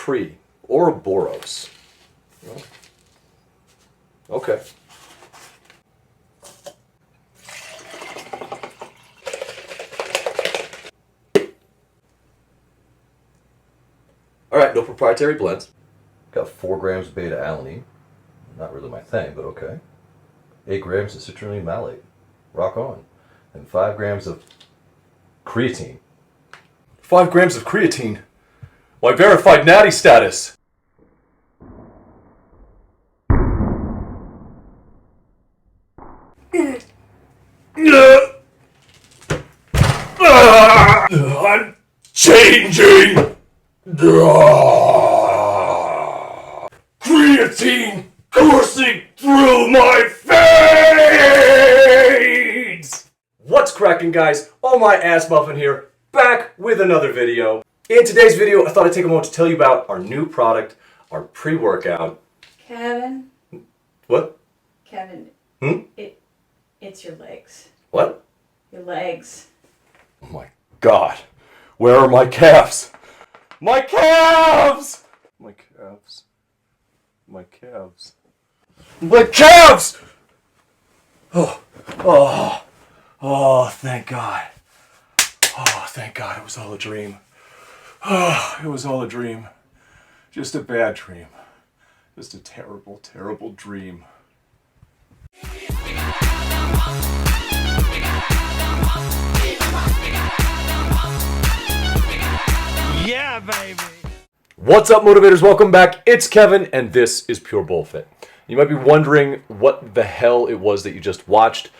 pre Ouroboros. Well, okay. All right, no proprietary blends. Got 4 grams of beta-alanine. Not really my thing, but okay. 8 grams of citrulline malate. Rock on. And 5 grams of creatine. 5 grams of creatine? My verified natty status! I'm changing! Creatine coursing through my veins! What's cracking, guys? Oh, my ass muffin here, back with another video. In today's video, I thought I'd take a moment to tell you about our new product, our pre-workout. Kevin? What? Kevin, it's your legs. What? Your legs. Oh my God. Where are my calves? My calves! My calves. My calves. My calves! Oh, thank God. Oh, thank God it was all a dream. Oh, it was all a dream. Just a bad dream. Just a terrible, terrible dream. Yeah, baby! What's up, motivators? Welcome back. It's Kevin, and this is Pure Bullfit. You might be wondering what the hell it was that you just watched.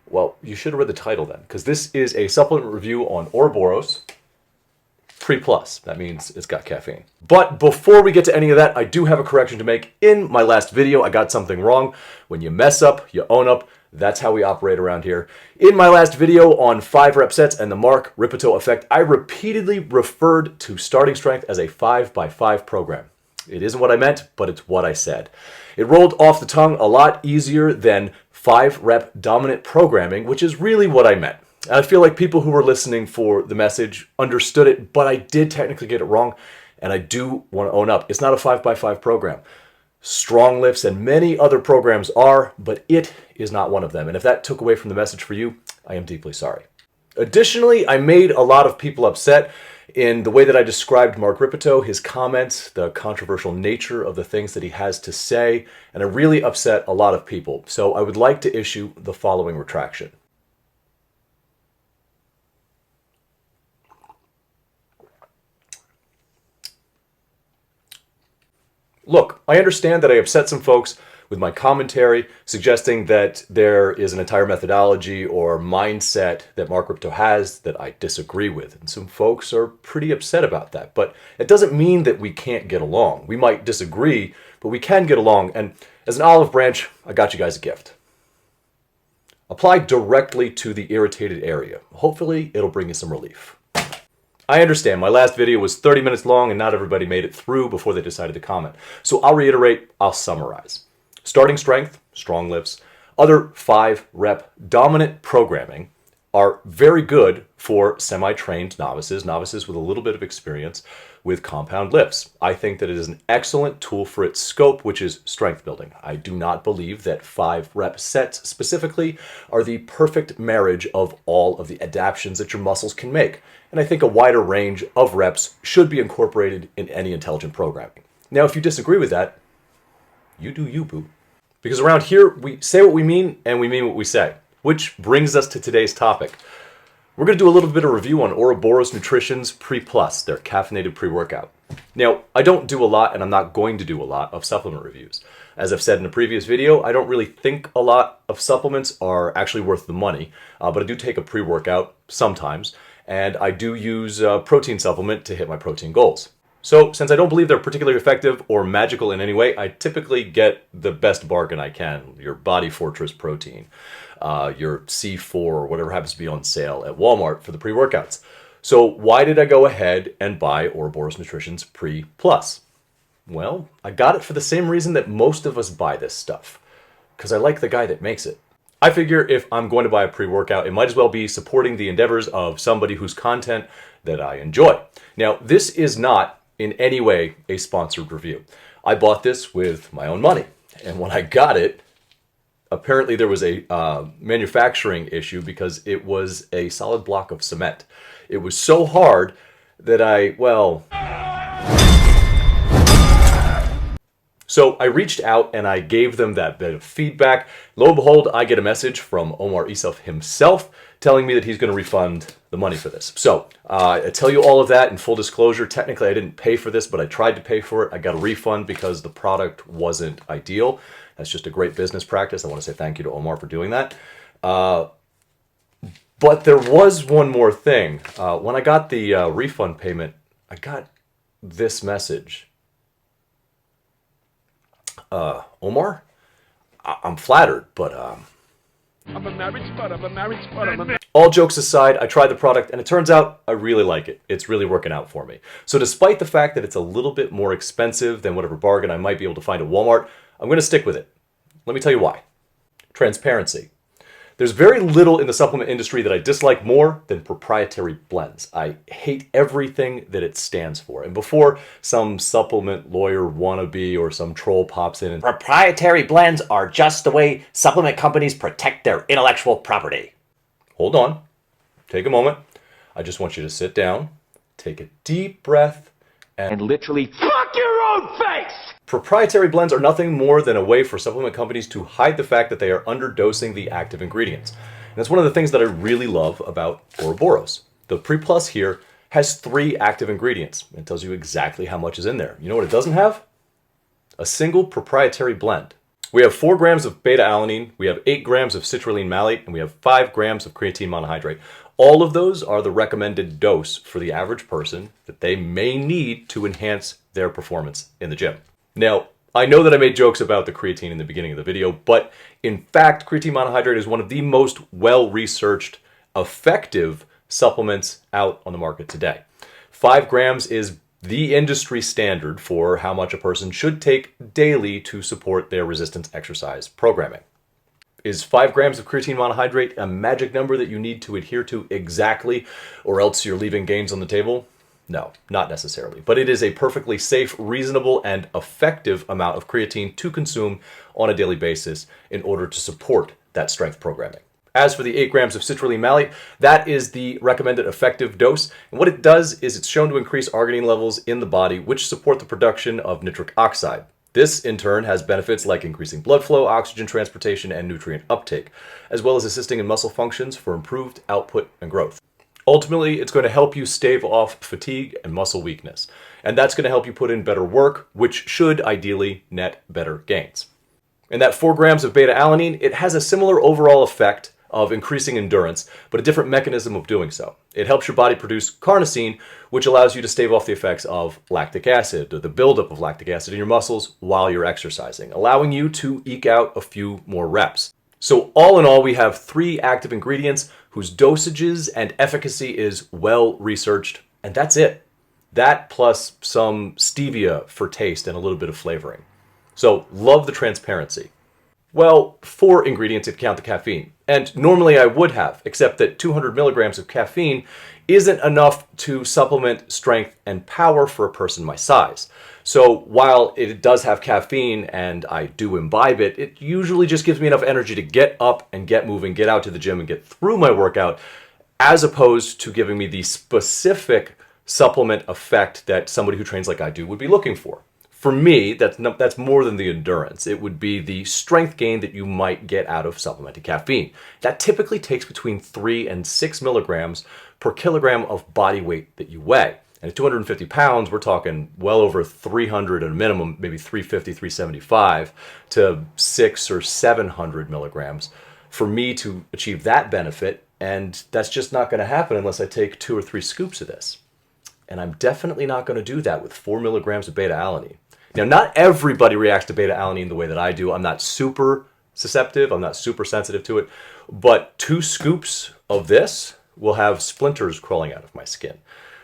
Well, you should have read the title then, because this is a supplement review on Ouroboros Pre Plus. That means it's got caffeine. But before we get to any of that, I do have a correction to make. In my last video, I got something wrong. When you mess up, you own up. That's how we operate around here. In my last video on 5 rep sets and the Mark Ripito effect, I repeatedly referred to starting strength as a 5x5 program. It isn't what I meant, but it's what I said. It rolled off the tongue a lot easier than 5 rep dominant programming, which is really what I meant. And I feel like people who were listening for the message understood it, but I did technically get it wrong, and I do want to own up. It's not a 5x5 program. Strong lifts and many other programs are, but it is not one of them. And if that took away from the message for you, I am deeply sorry. Additionally, I made a lot of people upset in the way that I described Mark Ripito, his comments, the controversial nature of the things that he has to say, and it really upset a lot of people. So I would like to issue the following retraction. Look, I understand that I upset some folks with my commentary, suggesting that there is an entire methodology or mindset that Mark Ripito has that I disagree with. And some folks are pretty upset about that. But it doesn't mean that we can't get along. We might disagree, but we can get along. And as an olive branch, I got you guys a gift. Apply directly to the irritated area. Hopefully, it'll bring you some relief. I understand, my last video was 30 minutes long and not everybody made it through before they decided to comment. So I'll reiterate, I'll summarize. Starting strength, strong lifts, other 5 rep dominant programming are very good for semi-trained novices, novices with a little bit of experience with compound lifts. I think that it is an excellent tool for its scope, which is strength building. I do not believe that 5 rep sets specifically are the perfect marriage of all of the adaptations that your muscles can make. And I think a wider range of reps should be incorporated in any intelligent programming. Now, if you disagree with that, you do you, boo. Because around here, we say what we mean and we mean what we say. Which brings us to today's topic. We're going to do a little bit of review on Ouroboros Nutrition's Pre Plus, their caffeinated pre-workout. Now, I don't do a lot, and I'm not going to do a lot of supplement reviews. As I've said in a previous video, I don't really think a lot of supplements are actually worth the money, but I do take a pre-workout sometimes, and I do use a protein supplement to hit my protein goals. So, since I don't believe they're particularly effective or magical in any way, I typically get the best bargain I can, your Body Fortress protein, your C4, or whatever happens to be on sale at Walmart for the pre-workouts. So why did I go ahead and buy Ouroboros Nutrition's Pre Plus? Well, I got it for the same reason that most of us buy this stuff, because I like the guy that makes it. I figure if I'm going to buy a pre-workout, it might as well be supporting the endeavors of somebody whose content that I enjoy. Now, this is not in any way a sponsored review. I bought this with my own money. And when I got it, apparently there was a manufacturing issue because it was a solid block of cement. It was so hard that So I reached out and I gave them that bit of feedback. Lo and behold, I get a message from Omar Isuf himself telling me that he's going to refund the money for this. So I tell you all of that in full disclosure. Technically, I didn't pay for this, but I tried to pay for it. I got a refund because the product wasn't ideal. That's just a great business practice. I want to say thank you to Omar for doing that. But there was one more thing. When I got the refund payment, I got this message. Omar, I'm flattered, but I'm a marriage spud. all jokes aside, I tried the product and it turns out I really like it. It's really working out for me. So despite the fact that it's a little bit more expensive than whatever bargain I might be able to find at Walmart, I'm going to stick with it. Let me tell you why. Transparency. There's very little in the supplement industry that I dislike more than proprietary blends. I hate everything that it stands for. And before some supplement lawyer wannabe or some troll pops in and Proprietary blends are just the way supplement companies protect their intellectual property. hold on, take a moment. I just want you to sit down, take a deep breath, And literally fuck your own face! Proprietary blends are nothing more than a way for supplement companies to hide the fact that they are underdosing the active ingredients. And that's one of the things that I really love about Ouroboros. The Pre Plus here has 3 active ingredients. It tells you exactly how much is in there. You know what it doesn't have? A single proprietary blend. We have 4 grams of beta-alanine, we have 8 grams of citrulline malate, and we have 5 grams of creatine monohydrate. All of those are the recommended dose for the average person that they may need to enhance their performance in the gym. Now, I know that I made jokes about the creatine in the beginning of the video, but in fact, creatine monohydrate is one of the most well-researched, effective supplements out on the market today. 5 grams is the industry standard for how much a person should take daily to support their resistance exercise programming. Is 5 grams of creatine monohydrate a magic number that you need to adhere to exactly, or else you're leaving gains on the table? No, not necessarily. But it is a perfectly safe, reasonable, and effective amount of creatine to consume on a daily basis in order to support that strength programming. As for the 8 grams of citrulline malate, that is the recommended effective dose. And what it does is it's shown to increase arginine levels in the body, which support the production of nitric oxide. This, in turn, has benefits like increasing blood flow, oxygen transportation, and nutrient uptake, as well as assisting in muscle functions for improved output and growth. Ultimately, it's going to help you stave off fatigue and muscle weakness. And that's going to help you put in better work, which should ideally net better gains. And that 4 grams of beta-alanine, it has a similar overall effect of increasing endurance, but a different mechanism of doing so. It helps your body produce carnosine, which allows you to stave off the effects of lactic acid, or the buildup of lactic acid in your muscles while you're exercising, allowing you to eke out a few more reps. So all in all, we have 3 active ingredients whose dosages and efficacy is well researched, and that's it. That plus some stevia for taste and a little bit of flavoring. So love the transparency. Well, 4 ingredients if you count the caffeine. And normally I would have, except that 200 milligrams of caffeine isn't enough to supplement strength and power for a person my size. So while it does have caffeine and I do imbibe it, it usually just gives me enough energy to get up and get moving, get out to the gym and get through my workout, as opposed to giving me the specific supplement effect that somebody who trains like I do would be looking for. For me, that's more than the endurance. It would be the strength gain that you might get out of supplemented caffeine. That typically takes between 3 and 6 milligrams per kilogram of body weight that you weigh. And at 250 pounds, we're talking well over 300 at a minimum, maybe 350, 375 to 600 or 700 milligrams for me to achieve that benefit. And that's just not going to happen unless I take 2 or 3 scoops of this. And I'm definitely not going to do that with 4 milligrams of beta-alanine. Now, not everybody reacts to beta-alanine the way that I do. I'm not super susceptible. I'm not super sensitive to it. But 2 scoops of this will have splinters crawling out of my skin.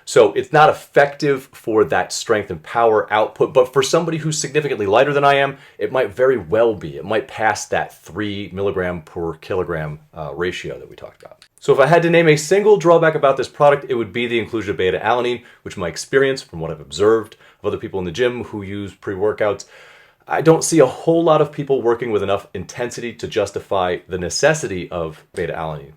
So it's not effective for that strength and power output, but for somebody who's significantly lighter than I am, it might very well be. It might pass that 3 milligram per kilogram ratio that we talked about. So if I had to name a single drawback about this product, it would be the inclusion of beta-alanine, which in my experience, from what I've observed of other people in the gym who use pre-workouts, I don't see a whole lot of people working with enough intensity to justify the necessity of beta-alanine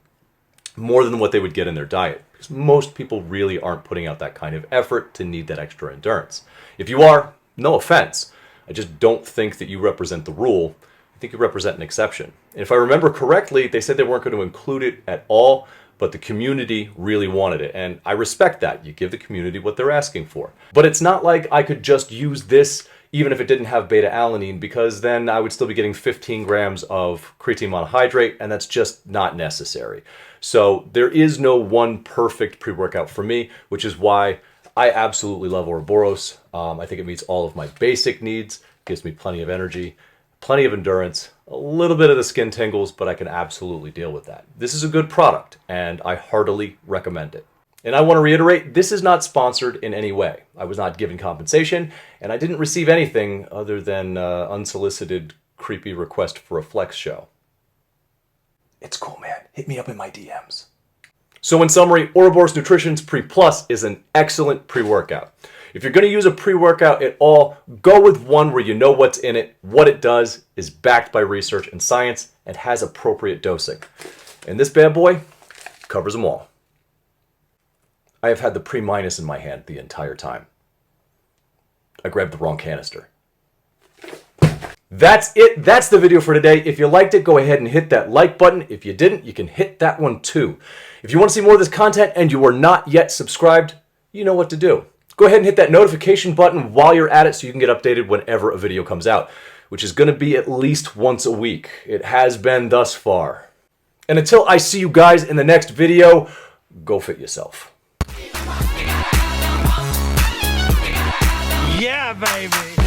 more than what they would get in their diet. Because most people really aren't putting out that kind of effort to need that extra endurance. If you are, no offense. I just don't think that you represent the rule. I think you represent an exception. And if I remember correctly, they said they weren't going to include it at all, but the community really wanted it. And I respect that. You give the community what they're asking for. But it's not like I could just use this even if it didn't have beta-alanine, because then I would still be getting 15 grams of creatine monohydrate, and that's just not necessary. So there is no one perfect pre-workout for me, which is why I absolutely love Ouroboros. I think it meets all of my basic needs, gives me plenty of energy, plenty of endurance, a little bit of the skin tingles, but I can absolutely deal with that. This is a good product, and I heartily recommend it. And I want to reiterate, this is not sponsored in any way. I was not given compensation, and I didn't receive anything other than unsolicited, creepy request for a flex show. It's cool, man. Hit me up in my DMs. So in summary, Ouroboros Nutrition's Pre Plus is an excellent pre-workout. If you're going to use a pre-workout at all, go with one where you know what's in it, what it does, is backed by research and science, and has appropriate dosing. And this bad boy covers them all. I have had the pre-minus in my hand the entire time. I grabbed the wrong canister. That's it. That's the video for today. If you liked it, go ahead and hit that like button. If you didn't, you can hit that one too. If you want to see more of this content and you are not yet subscribed, you know what to do. Go ahead and hit that notification button while you're at it so you can get updated whenever a video comes out, which is going to be at least once a week. It has been thus far. And until I see you guys in the next video, go fit yourself. Yeah, baby.